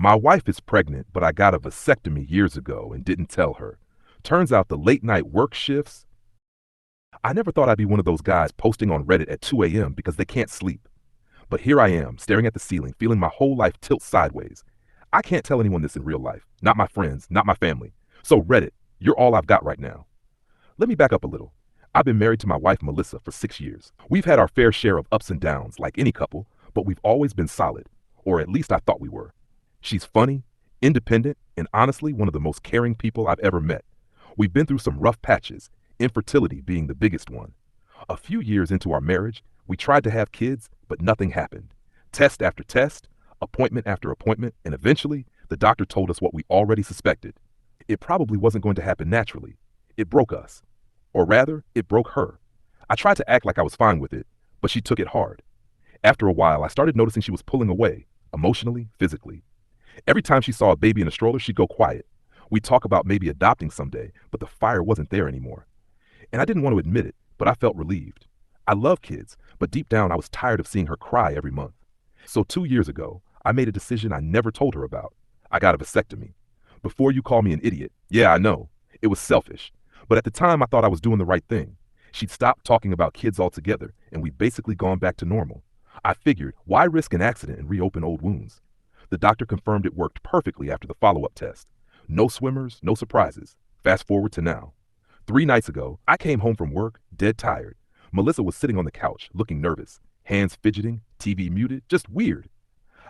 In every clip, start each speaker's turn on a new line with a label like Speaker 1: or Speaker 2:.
Speaker 1: My wife is pregnant, but I got a vasectomy years ago and didn't tell her. Turns out the late night work shifts. I never thought I'd be one of those guys posting on Reddit at 2 a.m. because they can't sleep. But here I am, staring at the ceiling, feeling my whole life tilt sideways. I can't tell anyone this in real life. Not my friends, not my family. So Reddit, you're all I've got right now. Let me back up a little. I've been married to my wife Melissa for 6 years. We've had our fair share of ups and downs, like any couple, but we've always been solid. Or at least I thought we were. She's funny, independent, and honestly one of the most caring people I've ever met. We've been through some rough patches, infertility being the biggest one. A few years into our marriage, we tried to have kids, but nothing happened. Test after test, appointment after appointment, and eventually, the doctor told us what we already suspected. It probably wasn't going to happen naturally. It broke us. Or rather, it broke her. I tried to act like I was fine with it, but she took it hard. After a while, I started noticing she was pulling away, emotionally, physically. Every time she saw a baby in a stroller, she'd go quiet. We'd talk about maybe adopting someday, but the fire wasn't there anymore. And I didn't want to admit it, but I felt relieved. I love kids, but deep down I was tired of seeing her cry every month. So 2 years ago, I made a decision I never told her about. I got a vasectomy. Before you call me an idiot, yeah, I know. It was selfish. But at the time I thought I was doing the right thing. She'd stopped talking about kids altogether, and we'd basically gone back to normal. I figured, why risk an accident and reopen old wounds? The doctor confirmed it worked perfectly after the follow-up test. No swimmers, no surprises. Fast forward to now. 3 nights ago, I came home from work, dead tired. Melissa was sitting on the couch, looking nervous, hands fidgeting, TV muted, just weird.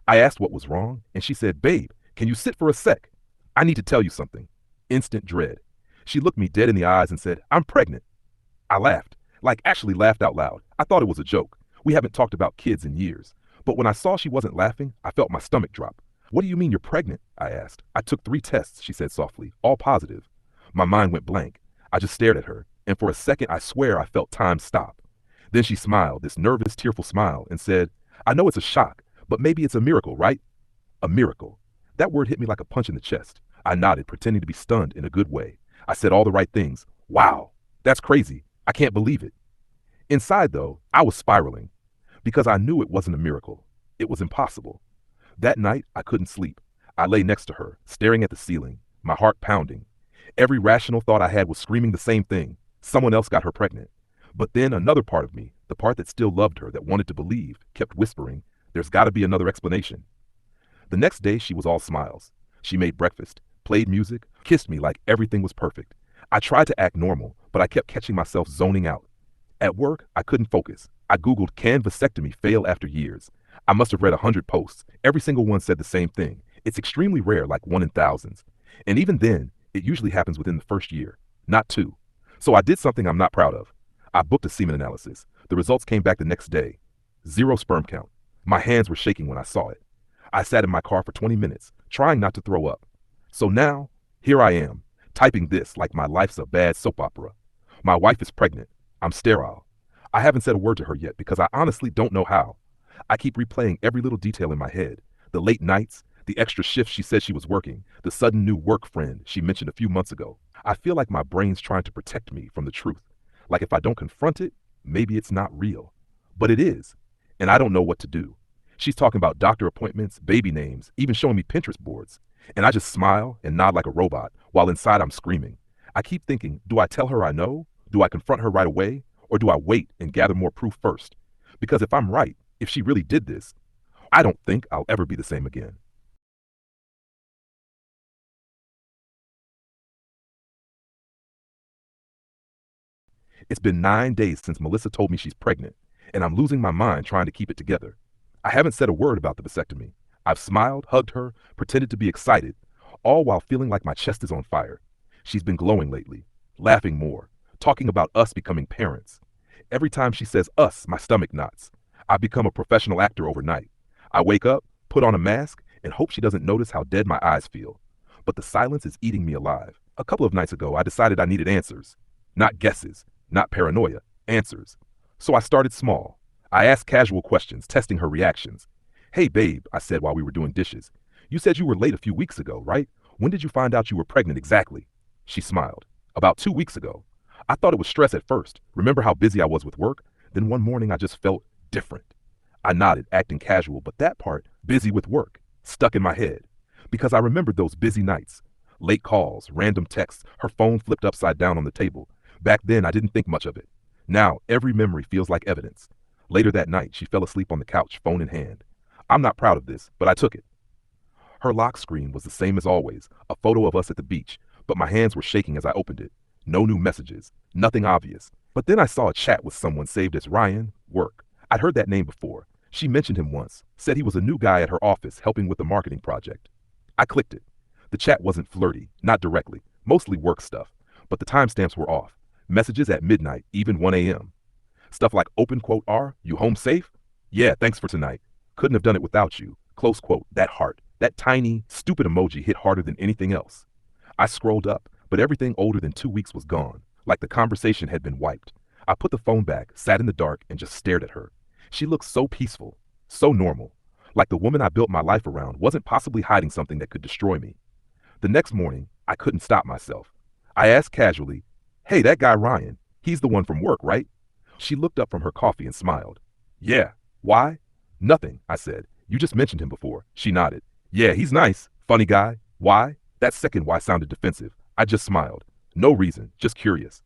Speaker 1: I asked what was wrong, and she said, "Babe, can you sit for a sec? I need to tell you something." Instant dread. She looked me dead in the eyes and said, "I'm pregnant." I laughed, like actually laughed out loud. I thought it was a joke. We haven't talked about kids in years. But when I saw she wasn't laughing, I felt my stomach drop. "What do you mean you're pregnant?" I asked. "I took 3 tests," she said softly, "all positive." My mind went blank. I just stared at her, and for a second I swear I felt time stop. Then she smiled, this nervous, tearful smile, and said, "I know it's a shock, but maybe it's a miracle, right?" A miracle. That word hit me like a punch in the chest. I nodded, pretending to be stunned in a good way. I said all the right things. "Wow, that's crazy. I can't believe it." Inside, though, I was spiraling because I knew it wasn't a miracle. It was impossible. That night, I couldn't sleep. I lay next to her, staring at the ceiling, my heart pounding. Every rational thought I had was screaming the same thing. Someone else got her pregnant. But then another part of me, the part that still loved her, that wanted to believe, kept whispering, "There's got to be another explanation." The next day, she was all smiles. She made breakfast, played music, kissed me like everything was perfect. I tried to act normal, but I kept catching myself zoning out. At work, I couldn't focus. I Googled, "Can vasectomy fail after years?" I must have read 100 posts. Every single one said the same thing. It's extremely rare, like 1 in thousands. And even then, it usually happens within the first year, not 2. So I did something I'm not proud of. I booked a semen analysis. The results came back the next day. 0 sperm count. My hands were shaking when I saw it. I sat in my car for 20 minutes, trying not to throw up. So now, here I am, typing this like my life's a bad soap opera. My wife is pregnant. I'm sterile. I haven't said a word to her yet because I honestly don't know how. I keep replaying every little detail in my head. The late nights, the extra shifts she said she was working, the sudden new work friend she mentioned a few months ago. I feel like my brain's trying to protect me from the truth. Like if I don't confront it, maybe it's not real. But it is. And I don't know what to do. She's talking about doctor appointments, baby names, even showing me Pinterest boards. And I just smile and nod like a robot, while inside I'm screaming. I keep thinking, do I tell her I know? Do I confront her right away? Or do I wait and gather more proof first? Because if I'm right, if she really did this, I don't think I'll ever be the same again. It's been 9 days since Melissa told me she's pregnant, and I'm losing my mind trying to keep it together. I haven't said a word about the vasectomy. I've smiled, hugged her, pretended to be excited, all while feeling like my chest is on fire. She's been glowing lately, laughing more, talking about us becoming parents. Every time she says us, my stomach knots. I've become a professional actor overnight. I wake up, put on a mask, and hope she doesn't notice how dead my eyes feel. But the silence is eating me alive. A couple of nights ago, I decided I needed answers. Not guesses, not paranoia, answers. So I started small. I asked casual questions, testing her reactions. "Hey babe," I said while we were doing dishes. "You said you were late a few weeks ago, right? When did you find out you were pregnant exactly?" She smiled. "About 2 weeks ago. I thought it was stress at first. Remember how busy I was with work? Then one morning I just felt different." I nodded, acting casual, but that part, busy with work, stuck in my head. Because I remembered those busy nights. Late calls, random texts, her phone flipped upside down on the table. Back then, I didn't think much of it. Now, every memory feels like evidence. Later that night, she fell asleep on the couch, phone in hand. I'm not proud of this, but I took it. Her lock screen was the same as always, a photo of us at the beach, but my hands were shaking as I opened it. No new messages, nothing obvious. But then I saw a chat with someone saved as Ryan, work. I'd heard that name before. She mentioned him once, said he was a new guy at her office helping with the marketing project. I clicked it. The chat wasn't flirty, not directly, mostly work stuff, but the timestamps were off. Messages at midnight, even 1 a.m. Stuff like open quote R, you home safe? Yeah, thanks for tonight. Couldn't have done it without you. Close quote, that heart. That tiny, stupid emoji hit harder than anything else. I scrolled up, but everything older than 2 weeks was gone, like the conversation had been wiped. I put the phone back, sat in the dark, and just stared at her. She looked so peaceful, so normal, like the woman I built my life around wasn't possibly hiding something that could destroy me. The next morning, I couldn't stop myself. I asked casually, hey, that guy Ryan, he's the one from work, right? She looked up from her coffee and smiled. Yeah, why? Nothing, I said. You just mentioned him before. She nodded. Yeah, he's nice. Funny guy. Why? That second why sounded defensive. I just smiled. No reason, just curious.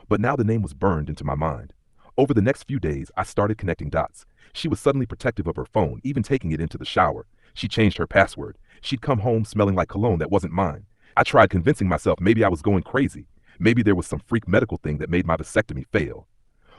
Speaker 1: But now the name was burned into my mind. Over the next few days, I started connecting dots. She was suddenly protective of her phone, even taking it into the shower. She changed her password. She'd come home smelling like cologne that wasn't mine. I tried convincing myself maybe I was going crazy. Maybe there was some freak medical thing that made my vasectomy fail.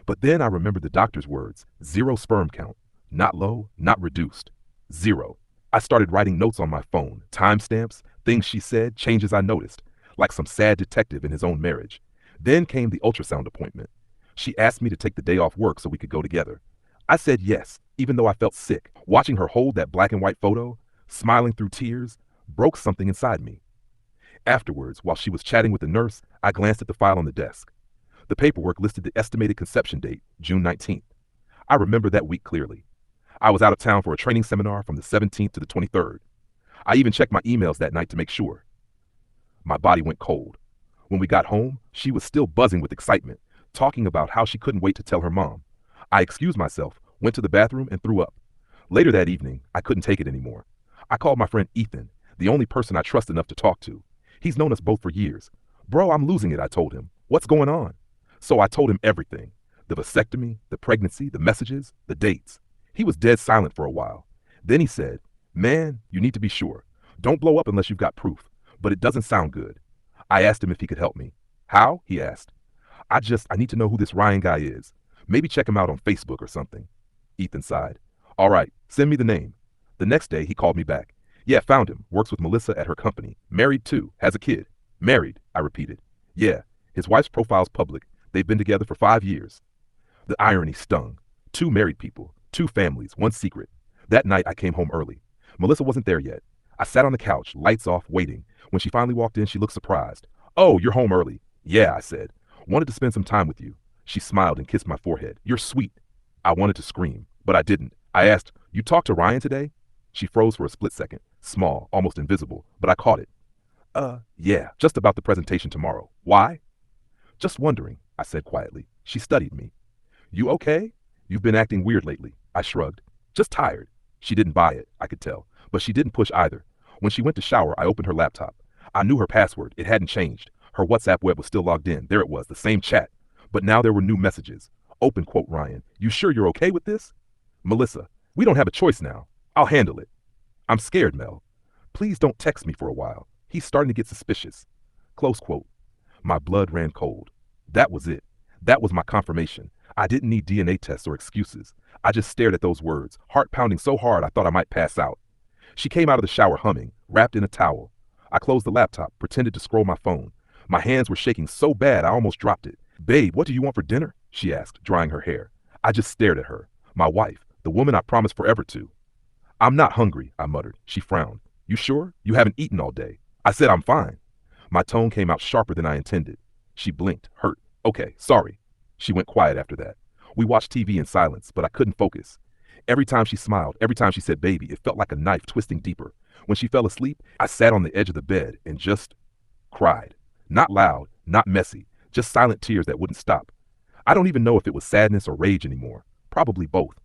Speaker 1: But then I remembered the doctor's words, 0 sperm count. Not low, not reduced. 0. I started writing notes on my phone, timestamps, things she said, changes I noticed, like some sad detective in his own marriage. Then came the ultrasound appointment. She asked me to take the day off work so we could go together. I said yes, even though I felt sick. Watching her hold that black and white photo, smiling through tears, broke something inside me. Afterwards, while she was chatting with the nurse, I glanced at the file on the desk. The paperwork listed the estimated conception date, June 19th. I remember that week clearly. I was out of town for a training seminar from the 17th to the 23rd. I even checked my emails that night to make sure. My body went cold. When we got home, she was still buzzing with excitement, talking about how she couldn't wait to tell her mom. I excused myself, went to the bathroom, and threw up. Later that evening, I couldn't take it anymore. I called my friend Ethan, the only person I trust enough to talk to. He's known us both for years. Bro, I'm losing it, I told him. What's going on? So I told him everything. The vasectomy, the pregnancy, the messages, the dates. He was dead silent for a while. Then he said, man, you need to be sure. Don't blow up unless you've got proof. But it doesn't sound good. I asked him if he could help me. How? He asked. I need to know who this Ryan guy is. Maybe check him out on Facebook or something. Ethan sighed. All right, send me the name. The next day, he called me back. Yeah, found him. Works with Melissa at her company. Married too. Has a kid. Married, I repeated. Yeah, his wife's profile's public. They've been together for 5 years. The irony stung. 2 married people, 2 families, 1 secret. That night, I came home early. Melissa wasn't there yet. I sat on the couch, lights off, waiting. When she finally walked in, she looked surprised. Oh, you're home early. Yeah, I said. Wanted to spend some time with you. She smiled and kissed my forehead. You're sweet. I wanted to scream, but I didn't. I asked, you talked to Ryan today? She froze for a split second, small, almost invisible, but I caught it. Yeah, just about the presentation tomorrow. Why? Just wondering, I said quietly. She studied me. You okay? You've been acting weird lately. I shrugged. Just tired. She didn't buy it, I could tell, but she didn't push either. When she went to shower, I opened her laptop. I knew her password. It hadn't changed. Her WhatsApp web was still logged in. There it was, the same chat. But now there were new messages. Open quote Ryan. You sure you're okay with this? Melissa, we don't have a choice now. I'll handle it. I'm scared, Mel. Please don't text me for a while. He's starting to get suspicious. Close quote. My blood ran cold. That was it. That was my confirmation. I didn't need DNA tests or excuses. I just stared at those words, heart pounding so hard I thought I might pass out. She came out of the shower humming, wrapped in a towel. I closed the laptop, pretended to scroll my phone. My hands were shaking so bad I almost dropped it. Babe, what do you want for dinner? She asked, drying her hair. I just stared at her. My wife, the woman I promised forever to. I'm not hungry, I muttered. She frowned. You sure? You haven't eaten all day. I said I'm fine. My tone came out sharper than I intended. She blinked, hurt. Okay, sorry. She went quiet after that. We watched TV in silence, but I couldn't focus. Every time she smiled, every time she said baby, it felt like a knife twisting deeper. When she fell asleep, I sat on the edge of the bed and just cried. Not loud, not messy, just silent tears that wouldn't stop. I don't even know if it was sadness or rage anymore. Probably both.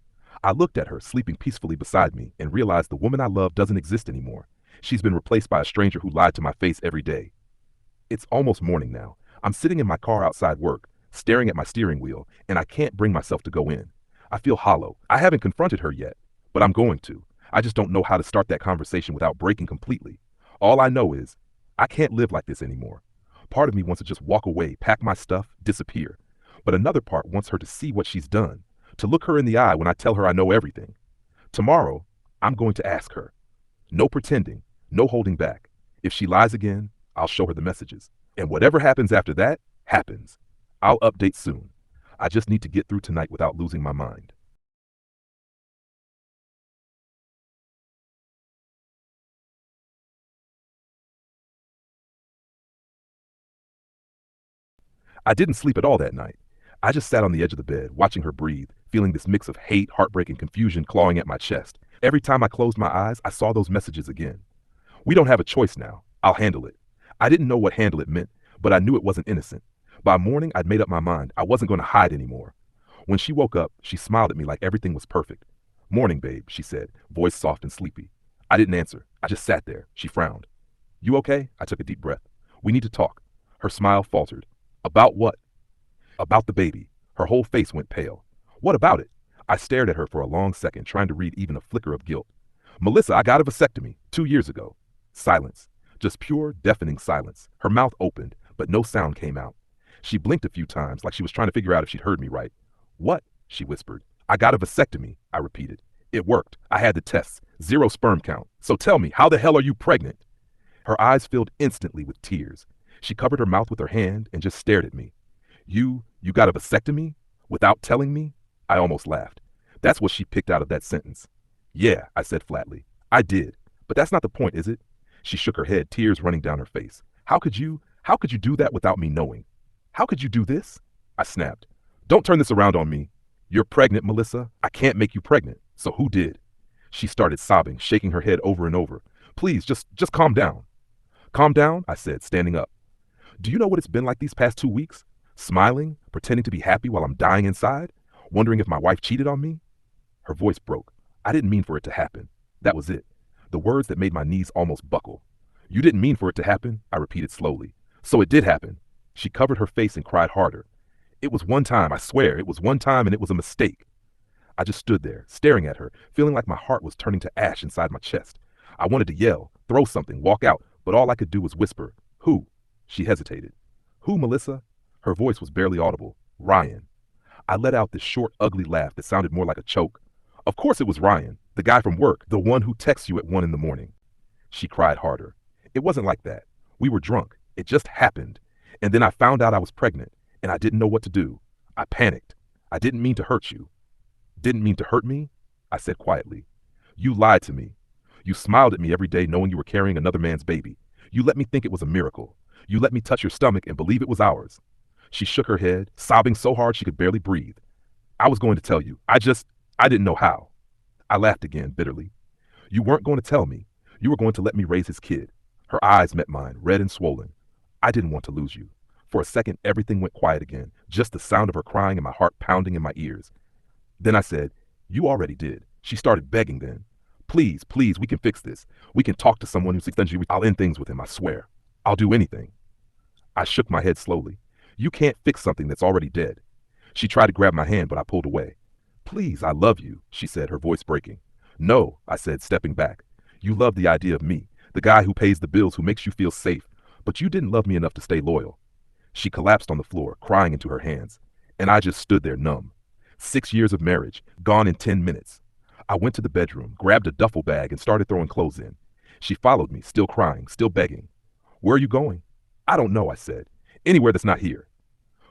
Speaker 1: I looked at her, sleeping peacefully beside me, and realized the woman I loved doesn't exist anymore. She's been replaced by a stranger who lied to my face every day. It's almost morning now. I'm sitting in my car outside work, staring at my steering wheel, and I can't bring myself to go in. I feel hollow. I haven't confronted her yet, but I'm going to. I just don't know how to start that conversation without breaking completely. All I know is, I can't live like this anymore. Part of me wants to just walk away, pack my stuff, disappear. But another part wants her to see what she's done, to look her in the eye when I tell her I know everything. Tomorrow, I'm going to ask her. No pretending, no holding back. If she lies again, I'll show her the messages. And whatever happens after that, happens. I'll update soon. I just need to get through tonight without losing my mind. I didn't sleep at all that night. I just sat on the edge of the bed, watching her breathe, feeling this mix of hate, heartbreak, and confusion clawing at my chest. Every time I closed my eyes, I saw those messages again. We don't have a choice now. I'll handle it. I didn't know what handle it meant, but I knew it wasn't innocent. By morning, I'd made up my mind. I wasn't going to hide anymore. When she woke up, she smiled at me like everything was perfect. "Morning, babe," she said, voice soft and sleepy. I didn't answer. I just sat there. She frowned. "You okay?" I took a deep breath. "We need to talk." Her smile faltered. "About what?" "About the baby." Her whole face went pale. "What about it?" I stared at her for a long second, trying to read even a flicker of guilt. "Melissa, I got a vasectomy 2 years ago." Silence. Just pure, deafening silence. Her mouth opened, but no sound came out. She blinked a few times, like she was trying to figure out if she'd heard me right. "What?" she whispered. "I got a vasectomy," I repeated. "It worked. I had the tests. 0 sperm count. So tell me, how the hell are you pregnant?" Her eyes filled instantly with tears. She covered her mouth with her hand and just stared at me. You got a vasectomy? Without telling me?" I almost laughed. That's what she picked out of that sentence. "Yeah," I said flatly. "I did. But that's not the point, is it?" She shook her head, tears running down her face. How could you do that without me knowing? How could you do this?" I snapped. "Don't turn this around on me. You're pregnant, Melissa. I can't make you pregnant. So who did?" She started sobbing, shaking her head over and over. "Please, just calm down." "Calm down?" I said, standing up. "Do you know what it's been like these past 2 weeks? Smiling, pretending to be happy while I'm dying inside, wondering if my wife cheated on me?" Her voice broke. I didn't mean for it to happen. That was it. The words that made my knees almost buckle. "You didn't mean for it to happen," I repeated slowly. "So it did happen." She covered her face and cried harder. "It was one time, I swear, it was one time, and it was a mistake." I just stood there, staring at her, feeling like my heart was turning to ash inside my chest. I wanted to yell, throw something, walk out, but all I could do was whisper, "Who?" She hesitated. "Who, Melissa?" Her voice was barely audible. "Ryan." I let out this short, ugly laugh that sounded more like a choke. "Of course it was Ryan, the guy from work, the one who texts you at 1 in the morning." She cried harder. "It wasn't like that. We were drunk. It just happened. And then I found out I was pregnant, and I didn't know what to do. I panicked. I didn't mean to hurt you." "Didn't mean to hurt me?" I said quietly. "You lied to me. You smiled at me every day knowing you were carrying another man's baby. You let me think it was a miracle. You let me touch your stomach and believe it was ours." She shook her head, sobbing so hard she could barely breathe. "I was going to tell you. I didn't know how." I laughed again, bitterly. "You weren't going to tell me. You were going to let me raise his kid." Her eyes met mine, red and swollen. I didn't want to lose you. For a second, everything went quiet again, just the sound of her crying and my heart pounding in my ears. Then I said, "You already did." She started begging then. "Please, please, we can fix this. We can talk to someone who's essentially, I'll end things with him, I swear. I'll do anything." I shook my head slowly. "You can't fix something that's already dead." She tried to grab my hand, but I pulled away. "Please, I love you," she said, her voice breaking. "No," I said, stepping back. "You love the idea of me, the guy who pays the bills, who makes you feel safe, but you didn't love me enough to stay loyal." She collapsed on the floor, crying into her hands, and I just stood there numb. 6 years of marriage, gone in 10 minutes. I went to the bedroom, grabbed a duffel bag, and started throwing clothes in. She followed me, still crying, still begging. "Where are you going?" "I don't know," I said. "Anywhere that's not here."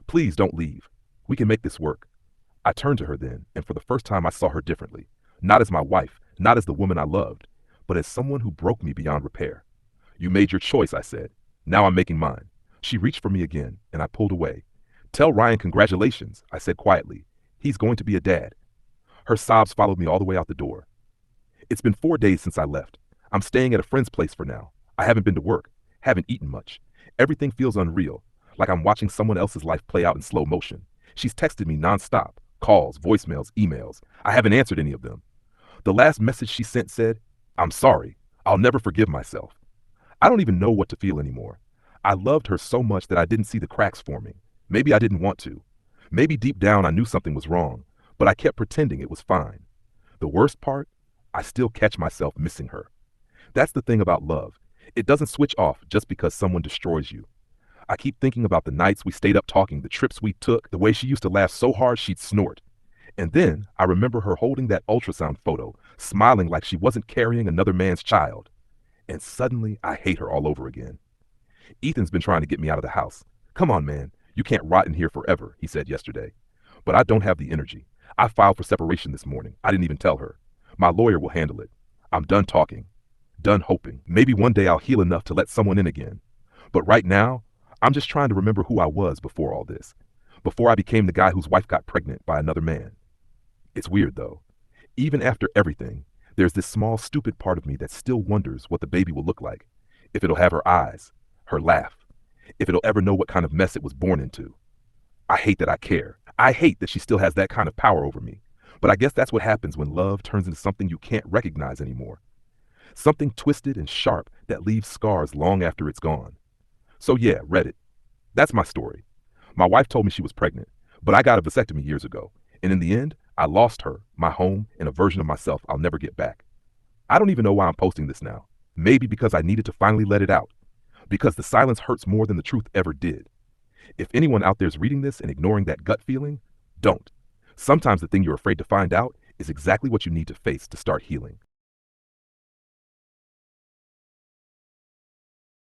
Speaker 1: "Please don't leave. We can make this work." I turned to her then, and for the first time I saw her differently. Not as my wife, not as the woman I loved, but as someone who broke me beyond repair. "You made your choice," I said. "Now I'm making mine." She reached for me again, and I pulled away. "Tell Ryan congratulations," I said quietly. "He's going to be a dad." Her sobs followed me all the way out the door. It's been 4 days since I left. I'm staying at a friend's place for now. I haven't been to work, haven't eaten much. Everything feels unreal, like I'm watching someone else's life play out in slow motion. She's texted me nonstop, calls, voicemails, emails. I haven't answered any of them. The last message she sent said, "I'm sorry. I'll never forgive myself. I don't even know what to feel anymore. I loved her so much that I didn't see the cracks forming. Maybe I didn't want to. Maybe deep down I knew something was wrong, but I kept pretending it was fine. The worst part? I still catch myself missing her. That's the thing about love. It doesn't switch off just because someone destroys you. I keep thinking about the nights we stayed up talking, the trips we took, the way she used to laugh so hard she'd snort. And then I remember her holding that ultrasound photo, smiling like she wasn't carrying another man's child. And suddenly I hate her all over again. Ethan's been trying to get me out of the house. Come on, man. You can't rot in here forever, he said yesterday. But I don't have the energy. I filed for separation this morning. I didn't even tell her. My lawyer will handle it. I'm done talking. Done hoping. Maybe one day I'll heal enough to let someone in again. But right now, I'm just trying to remember who I was before all this. Before I became the guy whose wife got pregnant by another man. It's weird though. Even after everything, there's this small stupid part of me that still wonders what the baby will look like. If it'll have her eyes, her laugh, if it'll ever know what kind of mess it was born into. I hate that I care. I hate that she still has that kind of power over me. But I guess that's what happens when love turns into something you can't recognize anymore. Something twisted and sharp that leaves scars long after it's gone. So yeah, Reddit. That's my story. My wife told me she was pregnant, but I got a vasectomy years ago. And in the end, I lost her, my home, and a version of myself I'll never get back. I don't even know why I'm posting this now. Maybe because I needed to finally let it out. Because the silence hurts more than the truth ever did. If anyone out there's reading this and ignoring that gut feeling, don't. Sometimes the thing you're afraid to find out is exactly what you need to face to start healing.